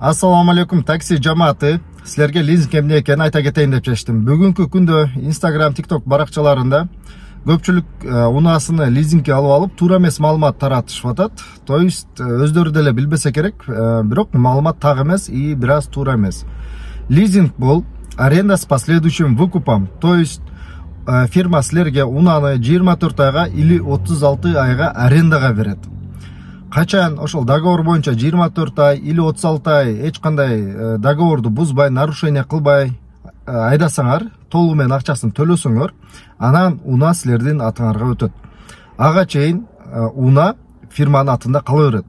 Assalamu алейкум, такси жамааты. Силерге лизинг эмне экенин айта кетейин деп чечтим. Бүгүнкү күндө Instagram, TikTok баракчаларында көпчүлүк унаасыны лизингге алып алып, туура эмес маалымат таратышып атат. То есть өздөрү деле билбесе керек, бирок маалымат так эмес и бир аз туура эмес. Лизинг бул аренда с последующим выкупом. То есть фирма силерге унааны 24 айга или 36 айга арендага берет. Качан ошол договор боюнча 24 ай или 36 ай эч кандай договорду бузбай, нарушение кылбай айдасаңар, толугу менен акчасын төлөсөңөр, анан унаа силердин атыңарга өтөт. Ага чейин унаа фирманын атында кала берет.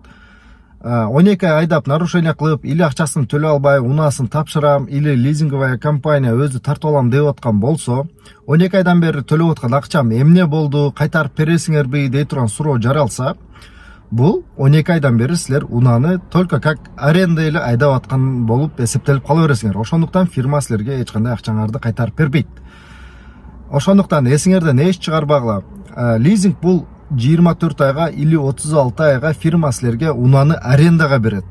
12 ай айдап нарушение кылып или акчасын төлөй албай унаасын тапшырам или лизинговая компания өзү тартып алам деп аткан болсо, 12 айдан бери төлөп аткан акчам эмне болду, кайтарып бересиңерби дей турган суроо жаралса, бул 12 айдан бери силер унааны только как аренда эле айдап аткан болуп эсептелип кала бересиңер. Ошондуктан фирма силерге эч кандай акчаңарды кайтарып бербейт. Ошондуктан эсиңерден эч чыгарбагыла. Лизинг бул 24 айга или 36 айга фирма силерге унааны арендага берет.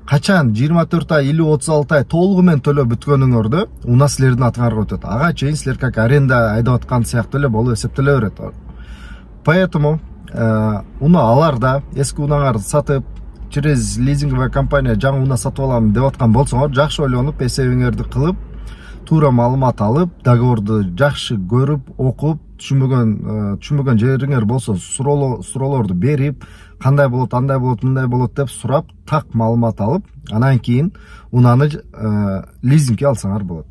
Качан 24 ай или 36 ай толугу менен төлөп бүткөнүңөрдө унаа силердин атыңарга өтөт. Ага чейин силер как аренда айдап аткан сыяктуу эле болуп эсептеле берет. Поэтому унааларда эски унааңарды сатып, через лизинговая компания жаңы унаа сатып алам деп аткан болсоңор, жакшы ойлонуп, эсебиңерди кылып, туура маалымат алып, договорду жакшы көрүп, окуп, түшүнбөгөн жериңер болсо суроолорду берип, кандай болот, андай болот, мындай болот деп сурап, так маалымат алып, анан кийин унааны лизингге алсаңар болот.